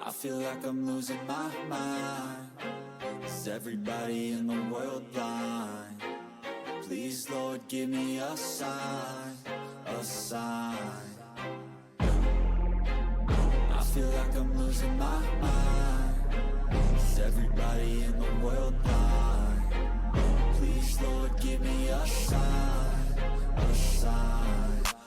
I feel like I'm losing my mind. Is everybody in the world blind? Please, Lord, give me a sign, a sign. I feel like I'm losing my mind. Is everybody in the world blind? Please, Lord, give me a sign, a sign.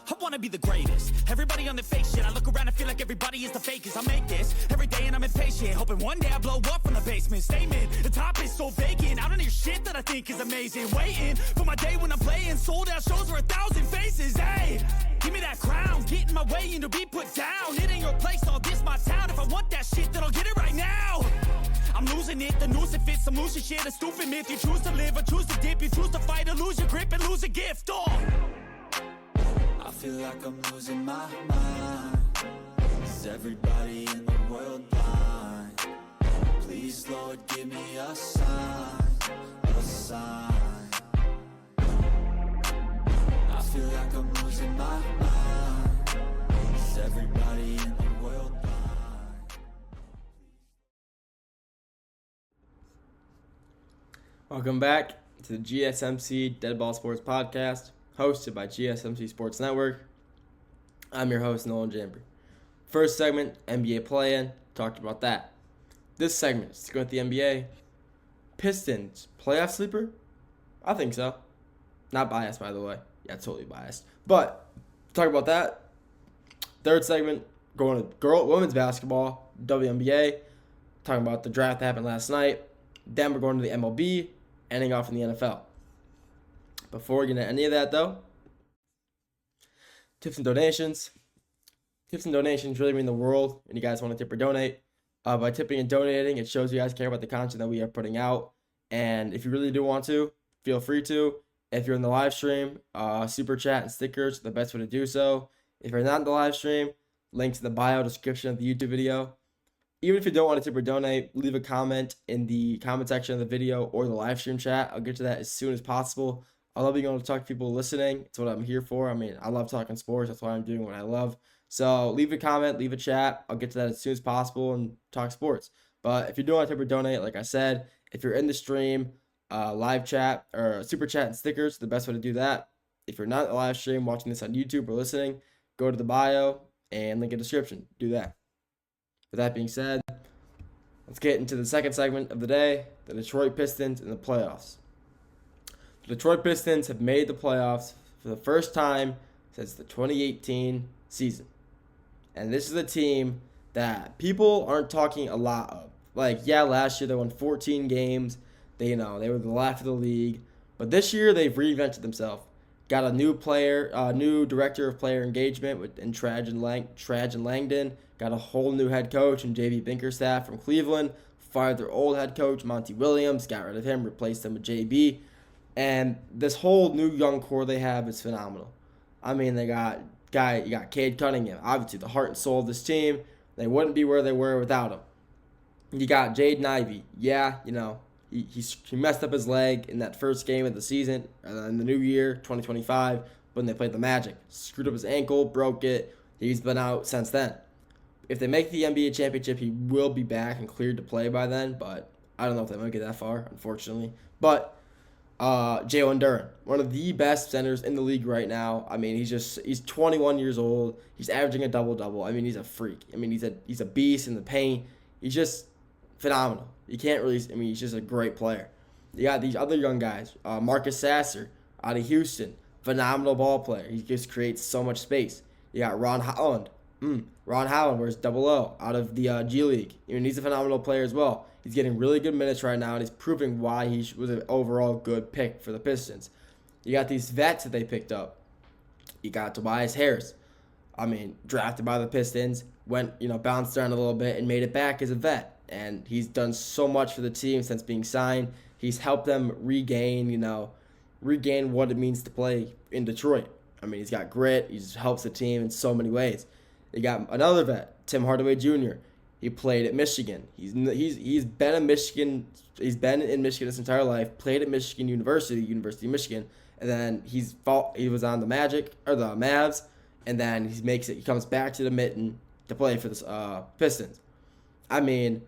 I wanna be the greatest. Everybody on the fake shit. I look around and feel like everybody is the fakest. I make this every day and I'm impatient, hoping one day I blow up from the basement. Statement, the top is so vacant. I don't hear shit that I think is amazing. Waiting for my day when I'm playing sold out shows for 1,000 faces. Hey, give me that crown, get in my way and to be put down. It ain't your place, all this my town. If I want that shit, then I'll get it right now. I'm losing it, the noose it fits, I'm losing shit. A stupid myth, you choose to live or choose to dip. You choose to fight or lose your grip and lose a gift. I feel like I'm losing my mind. Is everybody in the world blind? Please, Lord, give me a sign, a sign. I feel like I'm losing my mind. Is everybody in the world blind? Welcome back to the GSMC Dead Ball Sports Podcast, hosted by GSMC Sports Network. I'm your host, Nolan Jamber. First segment, NBA play-in, talked about that. This segment, sticking with the NBA, Pistons, playoff sleeper? I think so. Not biased, by the way. Yeah, totally biased. But, talk about that. Third segment, going to women's basketball, WNBA, talking about the draft that happened last night. Then we're going to the MLB, ending off in the NFL. Before we get into any of that, though, tips and donations. Tips and donations really mean the world when you guys want to tip or donate. By tipping and donating, it shows you guys care about the content that we are putting out. And if you really do want to, feel free to. If you're in the live stream, super chat and stickers are the best way to do so. If you're not in the live stream, links in the bio description of the YouTube video. Even if you don't want to tip or donate, leave a comment in the comment section of the video or the live stream chat. I'll get to that as soon as possible. I love being able to talk to people listening. It's what I'm here for. I mean, I love talking sports. That's why I'm doing what I love. So leave a comment, leave a chat. I'll get to that as soon as possible and talk sports. But if you do want to tip or donate, like I said, if you're in the stream, live chat or super chat and stickers, the best way to do that. If you're not in the live stream, watching this on YouTube or listening, go to the bio and link in the description. Do that. With that being said, let's get into the second segment of the day, the Detroit Pistons in the playoffs. The Detroit Pistons have made the playoffs for the first time since the 2018 season. And this is a team that people aren't talking a lot of. Like, yeah, last year they won 14 games. They were the last of the league. But this year they've reinvented themselves. Got a new new director of player engagement in Trajan Langdon. Got a whole new head coach in J.B. Binkerstaff from Cleveland. Fired their old head coach, Monty Williams. Got rid of him, replaced him with J.B. And this whole new young core they have is phenomenal. I mean, you got Cade Cunningham, obviously the heart and soul of this team. They wouldn't be where they were without him. You got Jaden Ivey. Yeah, he messed up his leg in that first game of the season in the new year, 2025, when they played the Magic. Screwed up his ankle, broke it. He's been out since then. If they make the NBA championship, he will be back and cleared to play by then, but I don't know if they might get that far, unfortunately. But Jalen Duren, one of the best centers in the league right now. I mean, he's 21 years old. He's averaging a double-double. I mean, he's a freak. I mean, he's a beast in the paint. He's just phenomenal. You can't really, he's just a great player. You got these other young guys. Marcus Sasser out of Houston, phenomenal ball player. He just creates so much space. You got Ron Holland. Ron Howland wears double O out of the G League. I mean, he's a phenomenal player as well. He's getting really good minutes right now, and he's proving why he was an overall good pick for the Pistons. You got these vets that they picked up. You got Tobias Harris. I mean, drafted by the Pistons, bounced around a little bit and made it back as a vet. And he's done so much for the team since being signed. He's helped them regain what it means to play in Detroit. I mean, he's got grit. He just helps the team in so many ways. You got another vet, Tim Hardaway Jr. He played at Michigan. He's been in Michigan. He's been in Michigan his entire life. Played at Michigan University of Michigan, and then he was on the Magic or the Mavs, and then he comes back to the Mitten to play for the Pistons. I mean,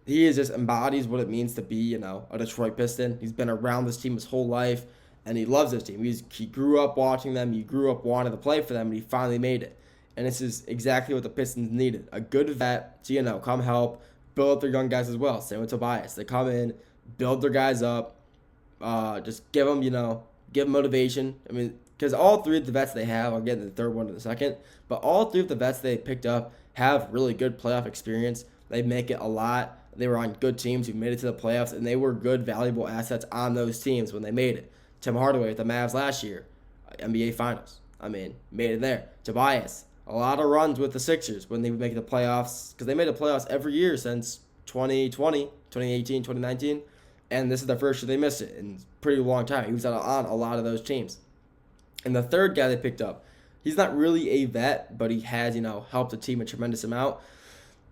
he is just embodies what it means to be, a Detroit Piston. He's been around this team his whole life, and he loves this team. He grew up watching them. He grew up wanting to play for them, and he finally made it. And this is exactly what the Pistons needed. A good vet to, come help, build up their young guys as well. Same with Tobias. They come in, build their guys up, just give them, give them motivation. I mean, because all three of the vets they have, I'll get into the third one in a second, but all three of the vets they picked up have really good playoff experience. They make it a lot. They were on good teams who made it to the playoffs, and they were good, valuable assets on those teams when they made it. Tim Hardaway with the Mavs last year, NBA Finals. Made it there. Tobias, a lot of runs with the Sixers when they would make the playoffs, because they made the playoffs every year since 2020, 2018, 2019, and this is the first year they missed it in a pretty long time. He was on a lot of those teams. And the third guy they picked up, he's not really a vet, but he has, helped the team a tremendous amount.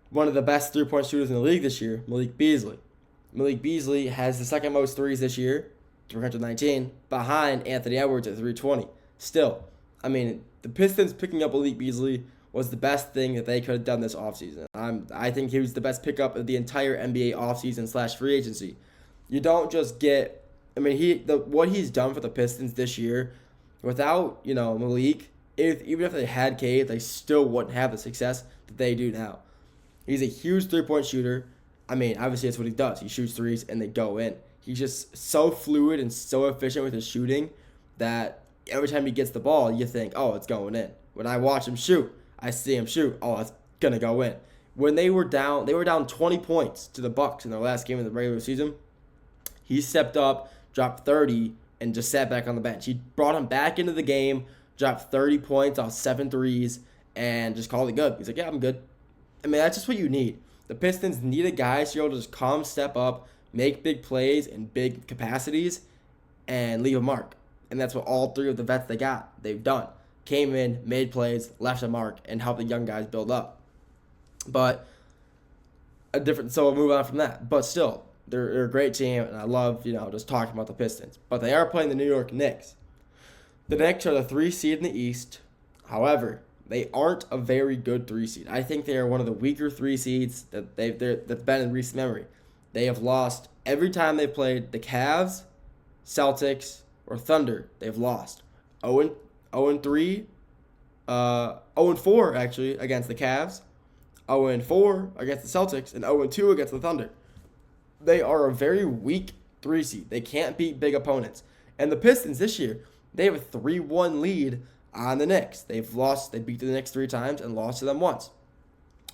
One of the best three-point shooters in the league this year, Malik Beasley. Malik Beasley has the second most threes this year, 319, behind Anthony Edwards at 320. Still, the Pistons picking up Malik Beasley was the best thing that they could have done this offseason. I think he was the best pickup of the entire NBA offseason / free agency. You don't just get, what he's done for the Pistons this year, without, Malik, even if they had Cade, they still wouldn't have the success that they do now. He's a huge three-point shooter. Obviously that's what he does. He shoots threes and they go in. He's just so fluid and so efficient with his shooting that every time he gets the ball, you think, oh, it's going in. When I watch him shoot, I see him shoot, oh, it's going to go in. When they were down 20 points to the Bucks in their last game of the regular season, he stepped up, dropped 30, and just sat back on the bench. He brought him back into the game, dropped 30 points off 7 threes, and just called it good. He's like, yeah, I'm good. That's just what you need. The Pistons needed guys to be able to just come, step up, make big plays in big capacities, and leave a mark. And that's what all three of the vets they've done. Came in, made plays, left a mark, and helped the young guys build up. So we'll move on from that. But still, they're a great team, and I love, just talking about the Pistons. But they are playing the New York Knicks. The Knicks are the 3 seed in the East. However, they aren't a very good 3 seed. I think they are one of the weaker 3 seeds that's been in recent memory. They have lost every time they've played the Cavs, Celtics, or Thunder. They've lost 0-3, 0-4 actually against the Cavs, 0-4 against the Celtics, and 0-2 against the Thunder. They are a very weak 3 seed. They can't beat big opponents. And the Pistons this year, they have a 3-1 lead on the Knicks. They beat the Knicks 3 times and lost to them once.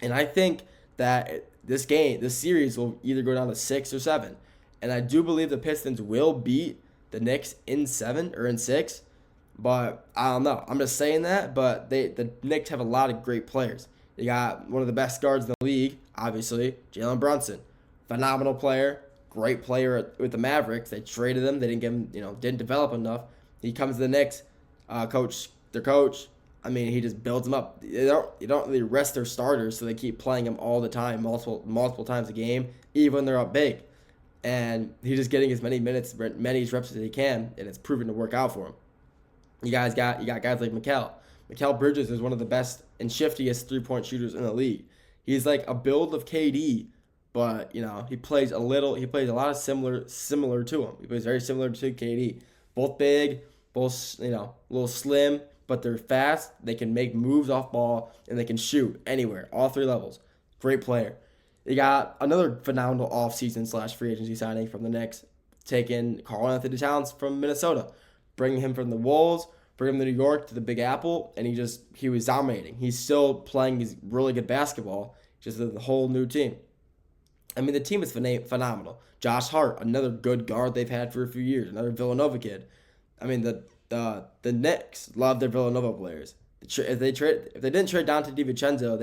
And I think that this series will either go down to 6 or 7. And I do believe the Pistons will beat the Knicks in 7 or in 6. But I don't know. I'm just saying that. But the Knicks have a lot of great players. They got one of the best guards in the league, obviously, Jalen Brunson. Phenomenal player. Great player with the Mavericks. They traded him. They didn't give him, didn't develop enough. He comes to the Knicks. Their coach, he just builds them up. They don't really rest their starters, so they keep playing them all the time, multiple times a game, even when they're up big. And he's just getting as many reps as he can, and it's proven to work out for him. You got guys like Mikal. Mikal Bridges is one of the best and shiftiest 3-point shooters in the league. He's like a build of KD, but he plays a lot of similar to him. He plays very similar to KD. Both big, both a little slim, but they're fast. They can make moves off ball, and they can shoot anywhere, all 3 levels. Great player. They got another phenomenal offseason / free agency signing from the Knicks, taking Karl-Anthony Towns from Minnesota, bringing him from the Wolves, bringing him to New York to the Big Apple, and he was dominating. He's still playing his really good basketball, just with a whole new team. The team is phenomenal. Josh Hart, another good guard they've had for a few years, another Villanova kid. The Knicks love their Villanova players. If they didn't trade Dante DiVincenzo,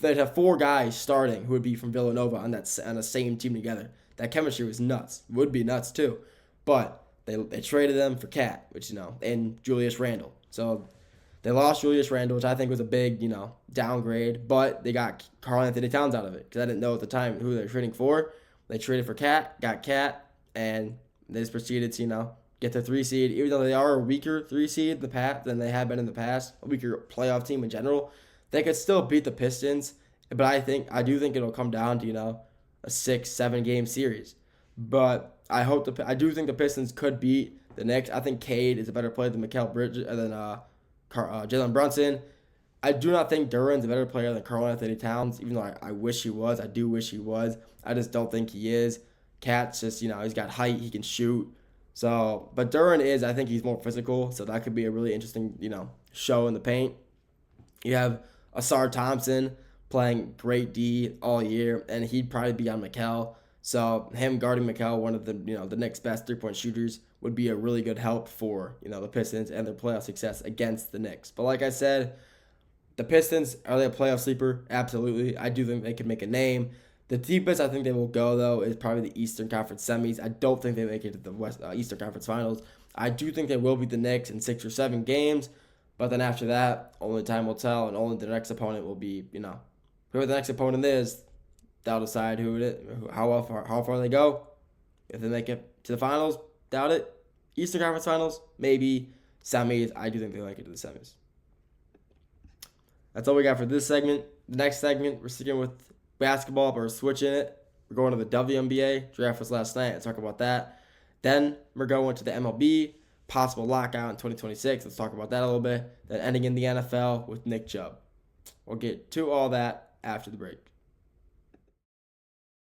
they'd have 4 guys starting who would be from Villanova on the same team together. That chemistry was nuts. Would be nuts too. But they traded them for Cat, and Julius Randle. So they lost Julius Randle, which I think was a big, downgrade. But they got Karl-Anthony Towns out of it because I didn't know at the time who they were trading for. They traded for Cat, got Cat, and they just proceeded to, get the 3 seed. Even though they are a weaker 3 seed than they have been in the past, a weaker playoff team in general, they could still beat the Pistons But I do think it'll come down to, a 6-7 game series. But I do think the Pistons could beat the Knicks. I think Cade is a better player than Jalen Brunson. I do not think Duran's a better player than Karl-Anthony Towns, even though I wish he was. I do wish he was. I just don't think he is. Cat's just, he's got height, he can shoot. So, but Duran I think he's more physical, so that could be a really interesting, show in the paint. You have Asar Thompson playing great D all year, and he'd probably be on Mikal. So him guarding Mikal, one of the the next best 3-point shooters, would be a really good help for the Pistons and their playoff success against the Knicks. But like I said, the Pistons, are they a playoff sleeper? Absolutely. I do think they could make a name. The deepest I think they will go, though, is probably the Eastern Conference semis. I don't think they make it to the Eastern Conference Finals. I do think they will beat the Knicks in 6 or 7 games, but then after that, only time will tell, and only the next opponent will be, whoever the next opponent is, that'll decide who it is, how far they go. If they make it to the finals, doubt it. Eastern Conference Finals, maybe. Semis, I do think they make it to the semis. That's all we got for this segment. The next segment, we're sticking with basketball, but we're switching it. We're going to the WNBA. Draft was last night. Let's talk about that. Then we're going to the MLB. Possible lockout in 2026. Let's talk about that a little bit. Then ending in the NFL with Nick Chubb. We'll get to all that after the break.